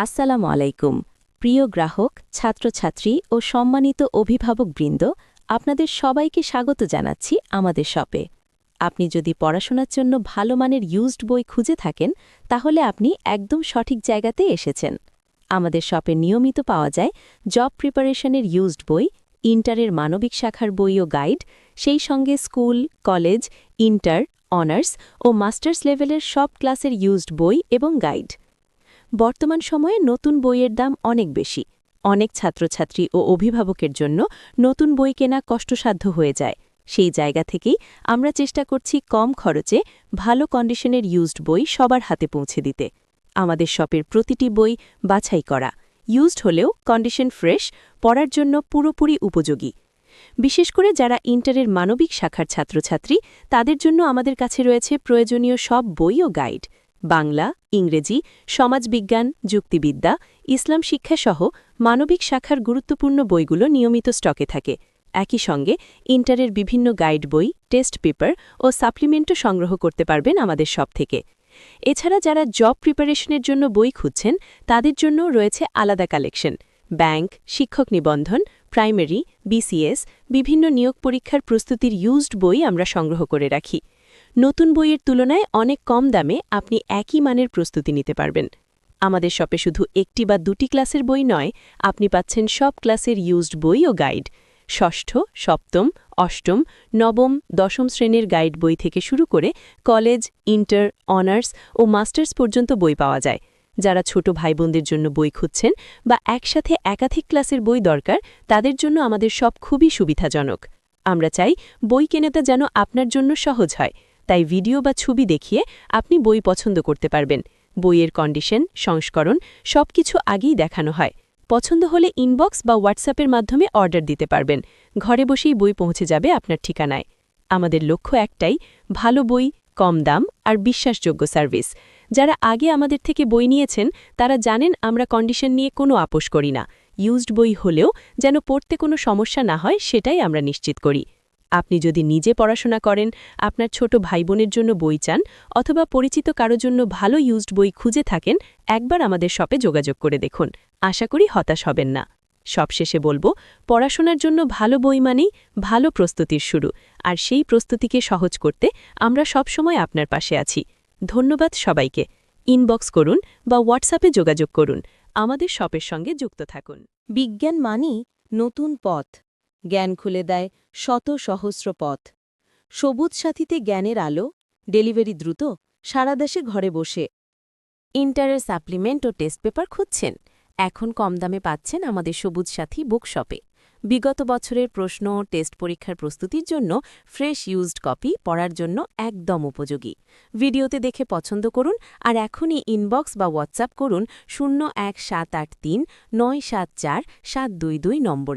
আসসালামু আলাইকুম প্রিয় গ্রাহক ছাত্রছাত্রী ও সম্মানিত অভিভাবকবৃন্দ আপনাদের সবাইকে স্বাগত জানাচ্ছি আমাদের শপে। আপনি যদি পড়াশোনার জন্য ভালো মানের ইউজড বই খুঁজে থাকেন তাহলে আপনি একদম সঠিক জায়গাতে এসেছেন। আমাদের শপে নিয়মিত পাওয়া যায় জব প্রিপারেশনের ইউজড বই, ইন্টারের মানবিক শাখার বই ও গাইড, সেই সঙ্গে স্কুল, কলেজ, ইন্টার, অনার্স ও মাস্টার্স লেভেলের সব ক্লাসের ইউজড বই এবং গাইড। বর্তমান সময়ে নতুন বইয়ের দাম অনেক বেশি। অনেক ছাত্রছাত্রী ও অভিভাবকের জন্য নতুন বই কেনা কষ্টসাধ্য হয়ে যায়। সেই জায়গা থেকেই আমরা চেষ্টা করছি কম খরচে ভালো কন্ডিশনের ইউজড বই সবার হাতে পৌঁছে দিতে। আমাদের শপের প্রতিটি বই বাছাই করা, ইউজড হলেও কন্ডিশন ফ্রেশ, পড়ার জন্য পুরোপুরি উপযোগী। বিশেষ করে যারা ইন্টারের মানবিক শাখার ছাত্রছাত্রী তাদের জন্য আমাদের কাছে রয়েছে প্রয়োজনীয় সব বই ও গাইড। বাংলা, ইংরেজি, সমাজবিজ্ঞান, যুক্তিবিদ্যা, ইসলাম শিক্ষাসহ মানবিক শাখার গুরুত্বপূর্ণ বইগুলো নিয়মিত স্টকে থাকে। একই সঙ্গে ইন্টারের বিভিন্ন গাইড বই, টেস্ট পেপার ও সাপ্লিমেন্টও সংগ্রহ করতে পারবেন আমাদের শপ থেকে। এছাড়া যারা জব প্রিপারেশনের জন্য বই খুঁজছেন তাদের জন্যও রয়েছে আলাদা কালেকশন। ব্যাংক, শিক্ষক নিবন্ধন, প্রাইমারি, বিসিএস, বিভিন্ন নিয়োগ পরীক্ষার প্রস্তুতির ইউজড বই আমরা সংগ্রহ করে রাখি। নতুন বইয়ের তুলনায় অনেক কম দামে আপনি একই মানের প্রস্তুতি নিতে পারবেন। আমাদের শপে শুধু একটি বা দুটি ক্লাসের বই নয়, আপনি পাচ্ছেন সব ক্লাসের ইউজড বই ও গাইড। ষষ্ঠ, সপ্তম, অষ্টম, নবম, দশম শ্রেণীর গাইড বই থেকে শুরু করে কলেজ, ইন্টার, অনার্স ও মাস্টার্স পর্যন্ত বই পাওয়া যায়। যারা ছোট ভাইবোনদের জন্য বই খুঁজছেন বা একসাথে একাধিক ক্লাসের বই দরকার তাদের জন্য আমাদের সব খুবই সুবিধাজনক। আমরা চাই বই কেনাটা যেন আপনার জন্য সহজ হয়, তাই ভিডিও বা ছবি দেখিয়ে আপনি বই পছন্দ করতে পারবেন। বইয়ের কন্ডিশন, সংস্করণ সবকিছু আগেই দেখানো হয়। পছন্দ হলে ইনবক্স বা হোয়াটসঅ্যাপের মাধ্যমে অর্ডার দিতে পারবেন। ঘরে বসেই বই পৌঁছে যাবে আপনার ঠিকানায়। আমাদের লক্ষ্য একটাই, ভালো বই, কম দাম আর বিশ্বাসযোগ্য সার্ভিস। যারা আগে আমাদের থেকে বই নিয়েছেন তারা জানেন আমরা কন্ডিশন নিয়ে কোনো আপোষ করি না। ইউজড বই হলেও যেন পড়তে কোনো সমস্যা না হয় সেটাই আমরা নিশ্চিত করি। আপনি যদি নিজে পড়াশোনা করেন, আপনার ছোট ভাইবোনের জন্য বই চান অথবা পরিচিত কারো জন্য ভালো ইউজড বই খুঁজে থাকেন, একবার আমাদের শপে যোগাযোগ করে দেখুন। আশা করি হতাশ হবেন না। সবশেষে বলবো, পড়াশোনার জন্য ভালো বই মানেই ভালো প্রস্তুতির শুরু, আর সেই প্রস্তুতিকে সহজ করতে আমরা সবসময় আপনার পাশে আছি। ধন্যবাদ সবাইকে। ইনবক্স করুন বা হোয়াটসঅ্যাপে যোগাযোগ করুন। আমাদের শপের সঙ্গে যুক্ত থাকুন। বিজ্ঞান মানেই নতুন পথ, জ্ঞান খুলে দেয় শত সহস্র পথ। সবুজ সাথীতে জ্ঞানের আলো, ডেলিভারি দ্রুত, সারা দেশে ঘরে বসে। ইন্টারের সাপ্লিমেন্ট ও টেস্ট পেপার খুঁজছেন? এখন কম দামে পাচ্ছেন আমাদের সবুজ সাথী বুকশপে। বিগত বছরের প্রশ্ন ও টেস্ট পরীক্ষার প্রস্তুতির জন্য ফ্রেশ ইউজড কপি পড়ার জন্য একদম উপযোগী। ভিডিওতে দেখে পছন্দ করুন আর এখনই ইনবক্স বা হোয়াটসঅ্যাপ করুন 01783 974 722 নম্বরে।